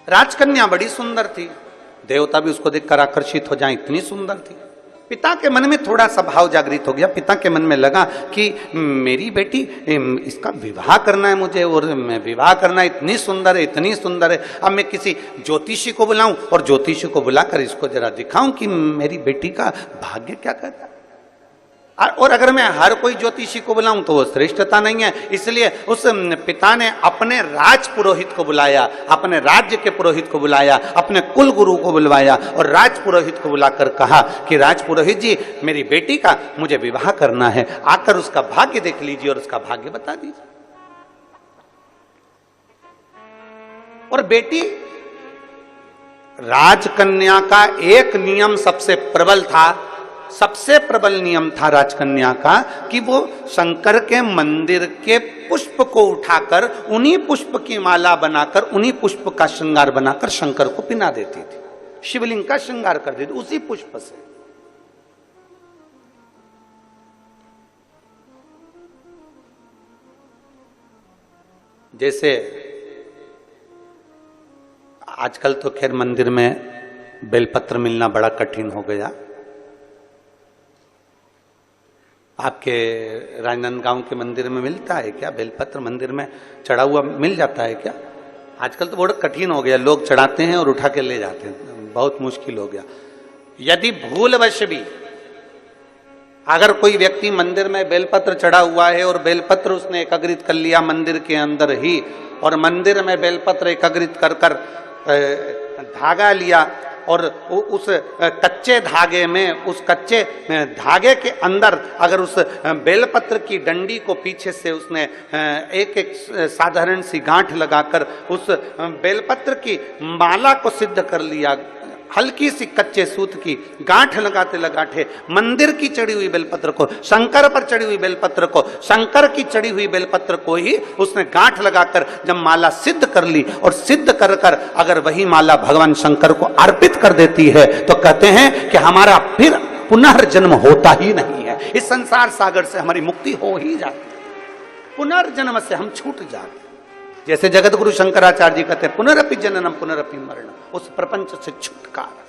राजकन्या बड़ी सुंदर थी, देवता भी उसको देखकर आकर्षित हो जाए, इतनी सुंदर थी। पिता के मन में थोड़ा सा भाव जागृत हो गया। पिता के मन में लगा कि मेरी बेटी, इसका विवाह करना है मुझे, और मैं विवाह करना, इतनी सुंदर है, इतनी सुंदर है। अब मैं किसी ज्योतिषी को बुलाऊं और ज्योतिषी को बुलाकर इसको जरा दिखाऊं कि मेरी बेटी का भाग्य क्या कहता है। और अगर मैं हर कोई ज्योतिषी को बुलाऊं तो वो श्रेष्ठता नहीं है। इसलिए उस पिता ने अपने राज पुरोहित को बुलाया, अपने राज्य के पुरोहित को बुलाया, अपने कुल गुरु को बुलवाया और राज पुरोहित को बुलाकर कहा कि राज पुरोहित जी, मेरी बेटी का मुझे विवाह करना है, आकर उसका भाग्य देख लीजिए और उसका भाग्य बता दीजिए। और बेटी, राजकन्या का एक नियम सबसे प्रबल था, सबसे प्रबल नियम था राजकन्या का कि वो शंकर के मंदिर के पुष्प को उठाकर उन्हीं पुष्प की माला बनाकर, उन्हीं पुष्प का श्रृंगार बनाकर शंकर को पिना देती थी, शिवलिंग का श्रृंगार कर देती उसी पुष्प से। जैसे आजकल तो खैर मंदिर में बेलपत्र मिलना बड़ा कठिन हो गया। आपके राजनांदगांव के मंदिर में मिलता है क्या बेलपत्र? मंदिर में चढ़ा हुआ मिल जाता है क्या? आजकल तो बहुत कठिन हो गया, लोग चढ़ाते हैं और उठा के ले जाते हैं, बहुत मुश्किल हो गया। यदि भूलवश भी अगर कोई व्यक्ति मंदिर में बेलपत्र चढ़ा हुआ है और बेलपत्र उसने एकत्रित कर लिया मंदिर के अंदर ही, और मंदिर में बेलपत्र एकत्रित कर कर धागा लिया और उस कच्चे धागे में, उस कच्चे धागे के अंदर अगर उस बेलपत्र की डंडी को पीछे से उसने एक एक साधारण सी गांठ लगाकर उस बेलपत्र की माला को सिद्ध कर लिया, हल्की सी कच्चे सूत की गांठ लगाते लगाते मंदिर की चढ़ी हुई बेलपत्र को, शंकर पर चढ़ी हुई बेलपत्र को, शंकर की चढ़ी हुई बेलपत्र को ही उसने गांठ लगाकर जब माला सिद्ध कर ली और सिद्ध कर कर अगर वही माला भगवान शंकर को अर्पित कर देती है तो कहते हैं कि हमारा फिर पुनर्जन्म होता ही नहीं है, इस संसार सागर से हमारी मुक्ति हो ही जाती है, पुनर्जन्म से हम छूट जाते हैं। जैसे जगत गुरु शंकराचार्य जी कहते हैं पुनरपि जननम पुनरपि मरणम, उस प्रपंच से छुटकारा।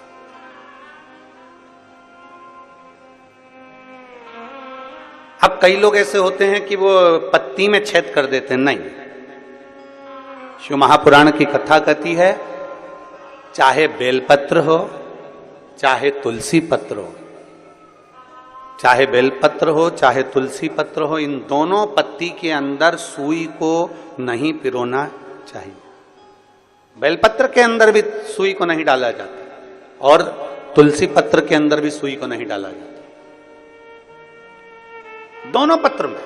अब कई लोग ऐसे होते हैं कि वो पत्ती में छेद कर देते हैं, नहीं, शिव महापुराण की कथा कहती है चाहे बेलपत्र हो चाहे तुलसी पत्र हो, चाहे बेलपत्र हो चाहे तुलसी पत्र हो, इन दोनों पत्ती के अंदर सुई को नहीं पिरोना चाहिए। बेलपत्र के अंदर भी सुई को नहीं डाला जाता और तुलसी पत्र के अंदर भी सुई को नहीं डाला जाता, दोनों पत्र में।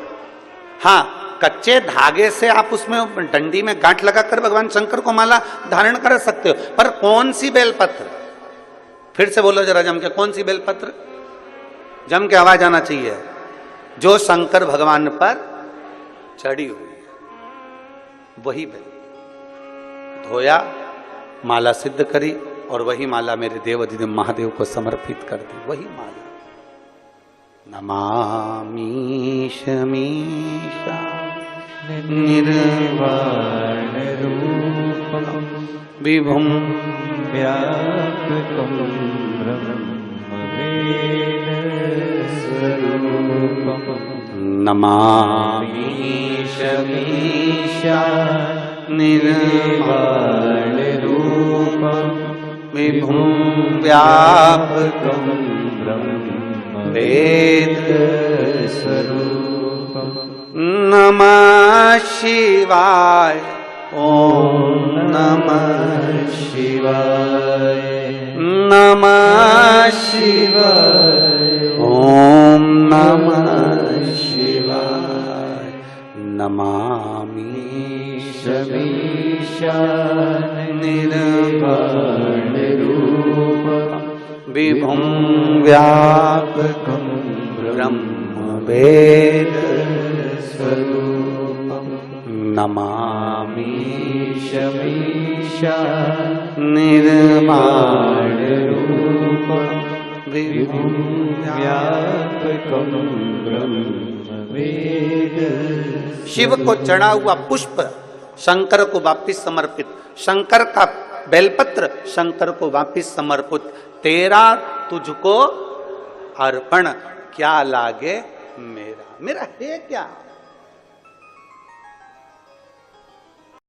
हाँ, कच्चे धागे से आप उसमें डंडी में गांठ लगाकर भगवान शंकर को माला धारण कर सकते हो, पर कौन सी बेलपत्र? फिर से बोलो जरा जम के, कौन सी बेलपत्र? जम के आवाज आना चाहिए। जो शंकर भगवान पर चढ़ी हुई है वही बेल धोया, माला सिद्ध करी और वही माला मेरे देवाधिदेव महादेव को समर्पित कर दी, वही माला। नमामि शमीशा निर्वाण रूपम विभुम व्यापकम ब्रह्मवेद स्वरूपम। नमामि शमीशा निर्वाण रूपम विभुम व्यापकम ब्रह्मवेद स्वरूपम। नमः शिवाय, ओम नमः शिवाय, नमः शिवाय, ओम नमः शिवाय। नमामि शमीशा निर्वाण रूपम विभुम व्यापकम ब्रह्मवेद स्वरूपम। नमामि शमीशा निर्वाण रूपम विभुम व्यापकम ब्रह्मवेद। शिव को चढ़ा हुआ पुष्प शंकर को वापिस समर्पित, शंकर का बेलपत्र शंकर को वापिस समर्पित, तेरा तुझको अर्पण क्या लागे मेरा, मेरा है क्या।